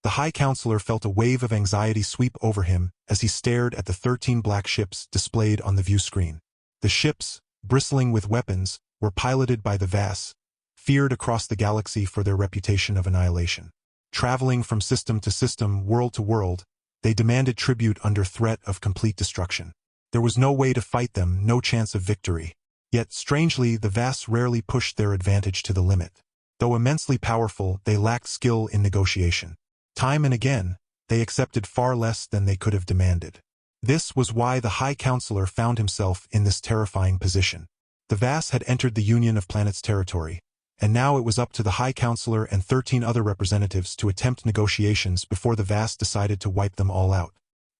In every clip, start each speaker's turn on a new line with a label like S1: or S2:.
S1: The High Counselor felt a wave of anxiety sweep over him as he stared at the 13 black ships displayed on the view screen. The ships, bristling with weapons, were piloted by the Vass, feared across the galaxy for their reputation of annihilation. Traveling from system to system, world to world, they demanded tribute under threat of complete destruction. There was no way to fight them, no chance of victory. Yet, strangely, the Vass rarely pushed their advantage to the limit. Though immensely powerful, they lacked skill in negotiation. Time and again, they accepted far less than they could have demanded. This was why the High Counselor found himself in this terrifying position. The Vass had entered the Union of Planets territory, and now it was up to the High Counselor and 13 other representatives to attempt negotiations before the Vass decided to wipe them all out.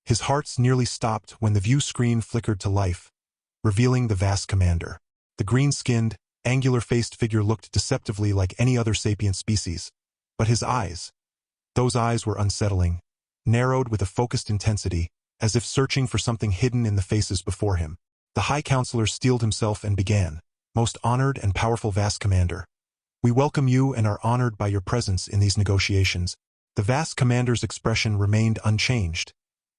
S1: His heart nearly stopped when the view screen flickered to life, revealing the Vass commander. The green-skinned, angular-faced figure looked deceptively like any other sapient species, but his eyes, those eyes were unsettling, narrowed with a focused intensity, as if searching for something hidden in the faces before him. The High Counselor steeled himself and began, "Most honored and powerful Vass commander, we welcome you and are honored by your presence in these negotiations." The Vass commander's expression remained unchanged,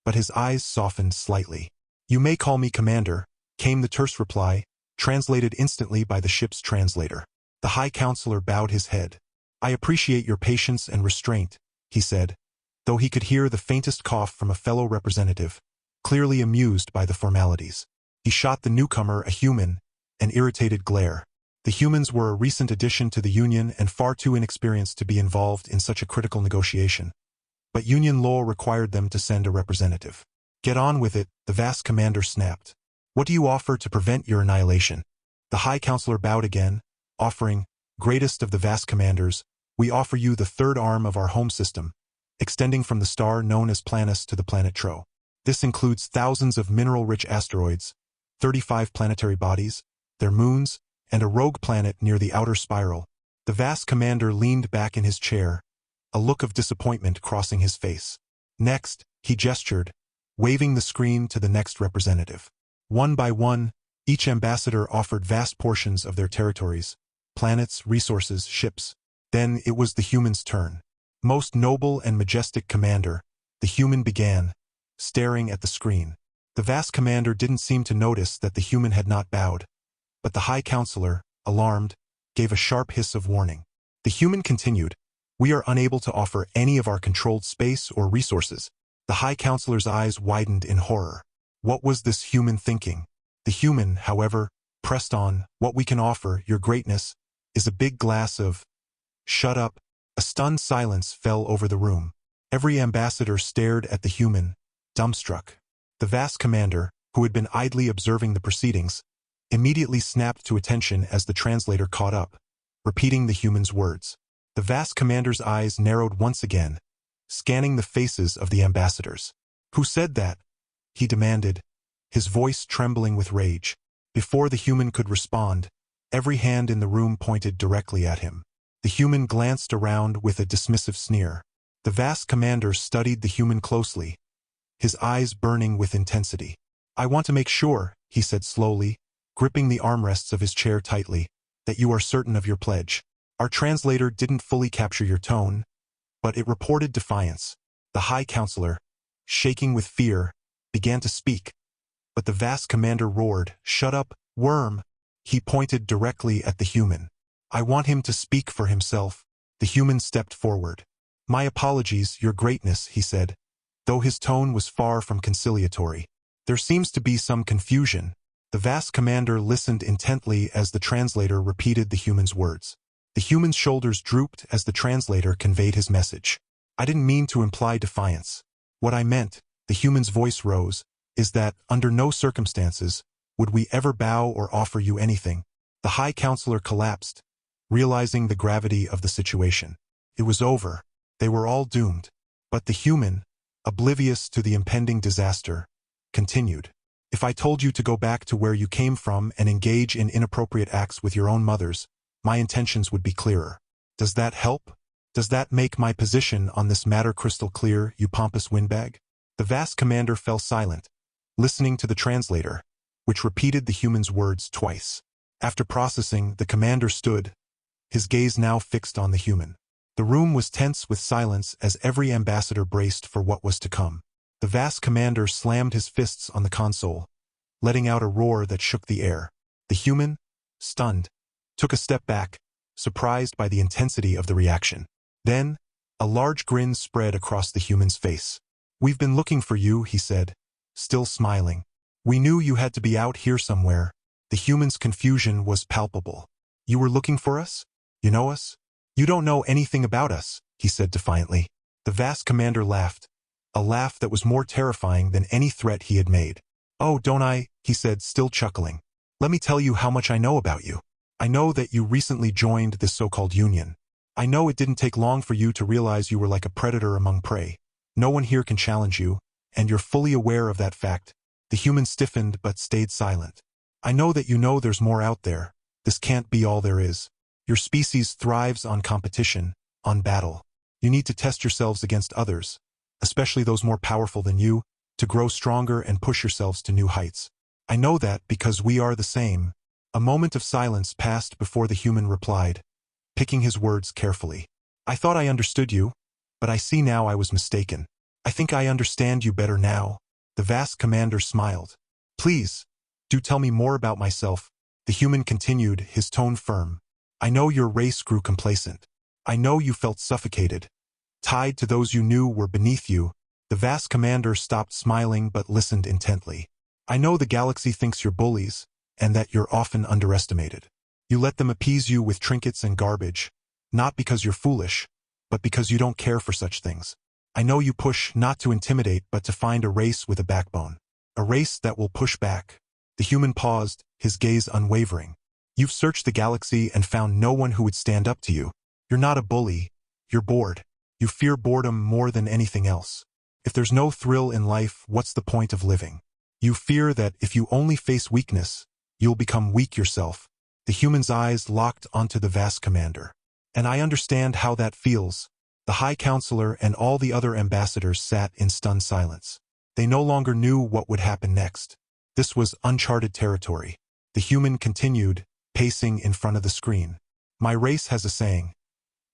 S1: but his eyes softened slightly. "You may call me commander," came the terse reply, translated instantly by the ship's translator. The High Counselor bowed his head. "I appreciate your patience and restraint," he said, though he could hear the faintest cough from a fellow representative, clearly amused by the formalities. He shot the newcomer a human, an irritated glare. The humans were a recent addition to the Union and far too inexperienced to be involved in such a critical negotiation. But Union law required them to send a representative. "Get on with it," the Vass commander snapped. "What do you offer to prevent your annihilation?" The High Counselor bowed again, offering, "Greatest of the Vass commanders, we offer you the third arm of our home system, extending from the star known as Planus to the planet Tro. This includes thousands of mineral-rich asteroids, 35 planetary bodies, their moons, and a rogue planet near the outer spiral." The Vass commander leaned back in his chair, a look of disappointment crossing his face. "Next," he gestured, waving the screen to the next representative. One by one, each ambassador offered vast portions of their territories, planets, resources, ships. Then it was the human's turn. "Most noble and majestic commander," the human began, staring at the screen. The Vass commander didn't seem to notice that the human had not bowed, but the High Counselor, alarmed, gave a sharp hiss of warning. The human continued, "We are unable to offer any of our controlled space or resources." The High Counselor's eyes widened in horror. What was this human thinking? The human, however, pressed on, "What we can offer, your greatness, is a big glass of—" "Shut up." A stunned silence fell over the room. Every ambassador stared at the human, dumbstruck. The Vass commander, who had been idly observing the proceedings, immediately snapped to attention as the translator caught up, repeating the human's words. The Vass commander's eyes narrowed once again, scanning the faces of the ambassadors. "Who said that?" he demanded, his voice trembling with rage. Before the human could respond, every hand in the room pointed directly at him. The human glanced around with a dismissive sneer. The Vass commander studied the human closely, his eyes burning with intensity. "I want to make sure," he said slowly, gripping the armrests of his chair tightly, "that you are certain of your pledge. Our translator didn't fully capture your tone, but it reported defiance." The High Counselor, shaking with fear, began to speak, but the Vass commander roared, "Shut up, worm!" He pointed directly at the human. "I want him to speak for himself." The human stepped forward. "My apologies, your greatness," he said, though his tone was far from conciliatory. "There seems to be some confusion." The Vass commander listened intently as the translator repeated the human's words. The human's shoulders drooped as the translator conveyed his message. "I didn't mean to imply defiance. What I meant," the human's voice rose, "is that, under no circumstances, would we ever bow or offer you anything." The High Counselor collapsed, realizing the gravity of the situation. It was over. They were all doomed. But the human, oblivious to the impending disaster, continued. "If I told you to go back to where you came from and engage in inappropriate acts with your own mothers, my intentions would be clearer. Does that help? Does that make my position on this matter crystal clear, you pompous windbag?" The Vass commander fell silent, listening to the translator, which repeated the human's words twice. After processing, the commander stood, his gaze now fixed on the human. The room was tense with silence as every ambassador braced for what was to come. The vast commander slammed his fists on the console, letting out a roar that shook the air. The human, stunned, took a step back, surprised by the intensity of the reaction. Then, a large grin spread across the human's face. "We've been looking for you," he said, still smiling. "We knew you had to be out here somewhere." The human's confusion was palpable. "You were looking for us? You know us?" "You don't know anything about us," he said defiantly. The vast commander laughed, a laugh that was more terrifying than any threat he had made. "Oh, don't I?" he said, still chuckling. "Let me tell you how much I know about you. I know that you recently joined this so-called union. I know it didn't take long for you to realize you were like a predator among prey. No one here can challenge you, and you're fully aware of that fact." The human stiffened but stayed silent. "I know that you know there's more out there. This can't be all there is. Your species thrives on competition, on battle. You need to test yourselves against others, especially those more powerful than you, to grow stronger and push yourselves to new heights. I know that because we are the same." A moment of silence passed before the human replied, picking his words carefully. "I thought I understood you, but I see now I was mistaken. I think I understand you better now." The vast commander smiled. "Please, do tell me more about myself," the human continued, his tone firm. "I know your race grew complacent. I know you felt suffocated, tied to those you knew were beneath you." The vast commander stopped smiling but listened intently. "I know the galaxy thinks you're bullies, and that you're often underestimated. You let them appease you with trinkets and garbage, not because you're foolish, but because you don't care for such things. I know you push not to intimidate but to find a race with a backbone. A race that will push back." The human paused, his gaze unwavering. "You've searched the galaxy and found no one who would stand up to you. You're not a bully. You're bored. You fear boredom more than anything else. If there's no thrill in life, what's the point of living? You fear that if you only face weakness, you'll become weak yourself." The human's eyes locked onto the vast commander. "And I understand how that feels." The High Counselor and all the other ambassadors sat in stunned silence. They no longer knew what would happen next. This was uncharted territory. The human continued, pacing in front of the screen. "My race has a saying.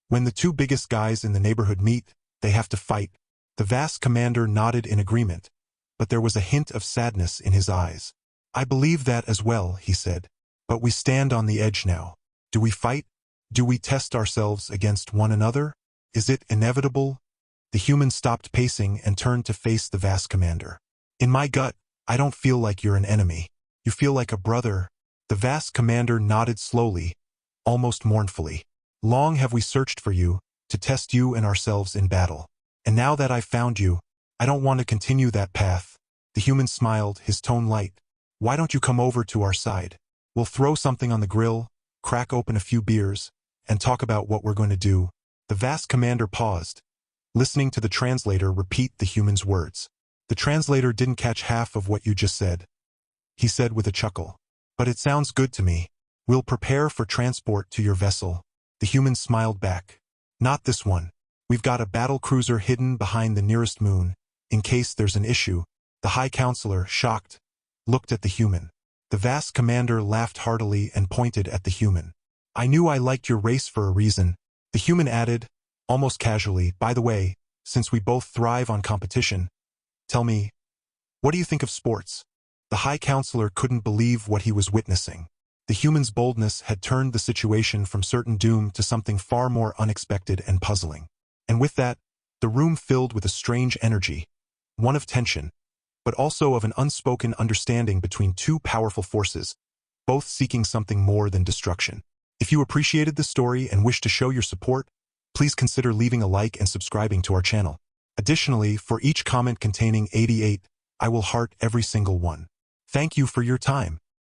S1: When the two biggest guys in the neighborhood meet, they have to fight." The vast commander nodded in agreement, but there was a hint of sadness in his eyes. "I believe that as well," he said. "But we stand on the edge now. Do we fight? Do we test ourselves against one another? Is it inevitable?" The human stopped pacing and turned to face the vast commander. "In my gut, I don't feel like you're an enemy. You feel like a brother." The vast commander nodded slowly, almost mournfully. "Long have we searched for you, to test you and ourselves in battle. And now that I've found you, I don't want to continue that path." The human smiled, his tone light. "Why don't you come over to our side? We'll throw something on the grill, crack open a few beers, and talk about what we're going to do." The vast commander paused, listening to the translator repeat the human's words. The translator didn't catch half of what you just said. He said with a chuckle, "But it sounds good to me. We'll prepare for transport to your vessel." The human smiled back. "Not this one. We've got a battle cruiser hidden behind the nearest moon, in case there's an issue." The High Counselor, shocked, looked at the human. The vast commander laughed heartily and pointed at the human. "I knew I liked your race for a reason." The human added, almost casually, "By the way, since we both thrive on competition, tell me, what do you think of sports?" The High Counselor couldn't believe what he was witnessing. The human's boldness had turned the situation from certain doom to something far more unexpected and puzzling. And with that, the room filled with a strange energy, one of tension, but also of an unspoken understanding between two powerful forces, both seeking something more than destruction. If you appreciated this story and wish to show your support, please consider leaving a like and subscribing to our channel. Additionally, for each comment containing 88, I will heart every single one. Thank you for your time.